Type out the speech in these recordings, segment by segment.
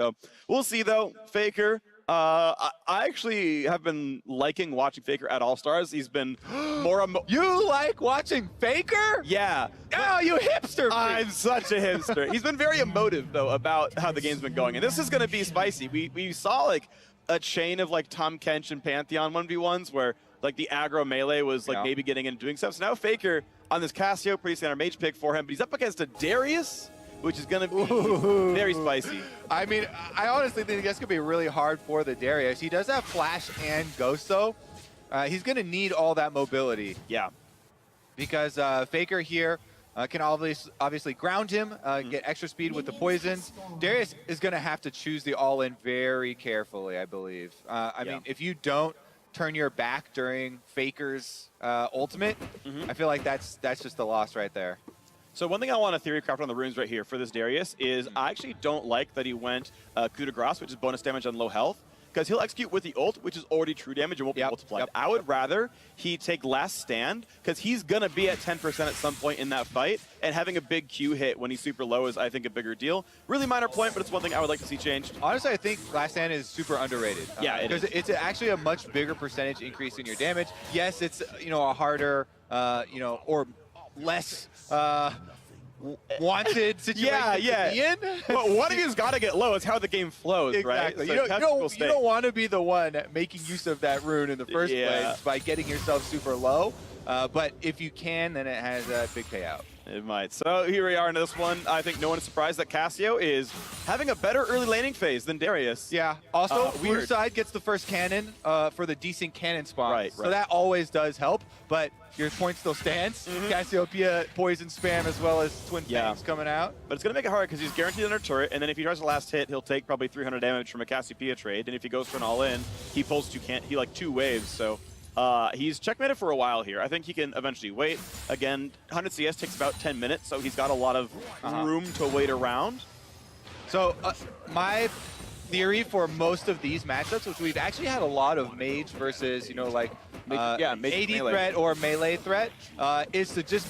So we'll see though. Faker, I actually have been liking watching Faker at All-Stars. He's been more You like watching Faker? Yeah. Oh, you hipster! I'm such a hipster. He's been very emotive though about how the game's been going, and this is gonna be spicy. We saw like a chain of like Tom Kench and Pantheon 1v1s where like the aggro melee was like maybe getting in and doing stuff. So now Faker on this Cassio, pretty standard mage pick for him, but he's up against a Darius, which is going to be very spicy. I mean, I honestly think that's going to be really hard for the Darius. He does have Flash and Ghost, though. He's going to need all that mobility. Yeah. Because Faker here can obviously ground him, get extra speed with the poisons. Darius is going to have to choose the all-in very carefully, I believe. I mean, if you don't turn your back during Faker's ultimate, I feel like that's just a loss right there. So one thing I want to theory craft on the runes right here for this Darius is I actually don't like that he went coup de grace, which is bonus damage on low health, because he'll execute with the ult, which is already true damage and won't be multiplied. I would rather he take last stand, because he's going to be at 10% at some point in that fight, and having a big Q hit when he's super low is, I think, a bigger deal. Really minor point, but it's one thing I would like to see changed. Honestly, I think last stand is super underrated. Yeah, because it's actually a much bigger percentage increase in your damage. Yes, it's a harder, or less wanted situation to be in. But one of you's got to get low. It's how the game flows, exactly. right? So you don't want to be the one making use of that rune in the first place by getting yourself super low. But if you can, then it has a big payout. It might. So here we are in this one. I think no one is surprised that Cassio is having a better early laning phase than Darius. Yeah. Also, Blue side gets the first cannon for the decent cannon spawn. Right. So that always does help, but your point still stands. Cassiopeia poison spam as well as Twin Fangs coming out. But it's going to make it hard because he's guaranteed under turret, and then if he tries the last hit, he'll take probably 300 damage from a Cassiopeia trade, and if he goes for an all-in, he pulls two waves, so... he's checkmated for a while here. I think he can eventually wait. Again, 100 CS takes about 10 minutes, so he's got a lot of room to wait around. So my theory for most of these matchups, which we've actually had a lot of mage versus, AD threat or melee threat, is to just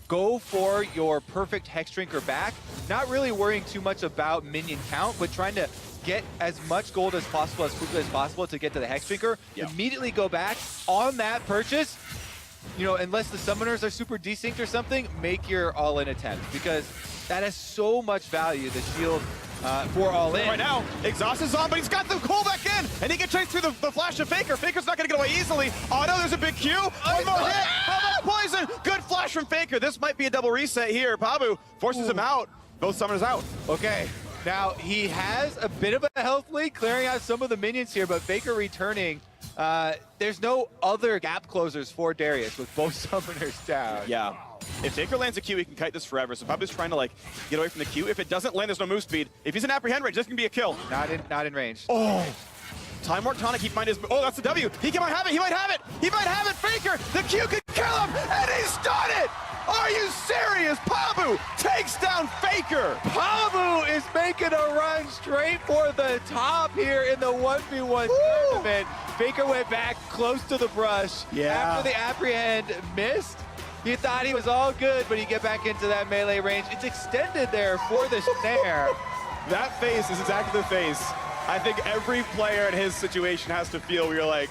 go for your perfect Hex Drinker back, not really worrying too much about minion count, but trying to get as much gold as possible, as quickly as possible to get to the Hex Drinker, immediately go back on that purchase, unless the summoners are super desynced or something, make your all-in attempt, because that has so much value, the shield for all-in. Right now, Exhaust is on, but he's got the pull back in, and he can chase through the flash of Faker. Faker's not going to get away easily. Oh no, there's a big Q. One more hit. How about poison? Good flash from Faker. This might be a double reset here. Pabu forces him out. Both summoners out. Okay. Now, he has a bit of a health lead, clearing out some of the minions here, but Faker returning. There's no other gap closers for Darius with both summoners down. Yeah. If Faker lands a Q, he can kite this forever, so Pabu's trying to, get away from the Q. If it doesn't land, there's no move speed. If he's in apprehend range, this can be a kill. Not in range. Oh! Time Warp Tonic, keep in mind his... Oh, that's the W! He might have it! He might have it! He might have it! Faker! The Q could kill him! And he's done it! Are you serious? Pabu takes down Faker! Pabu is making a run straight for the top here in the 1v1 tournament. Faker went back close to the brush. After the apprehend missed, he thought he was all good, but he get back into that melee range. It's extended there for the snare. That face is exactly the face I think every player in his situation has to feel. Where you're like,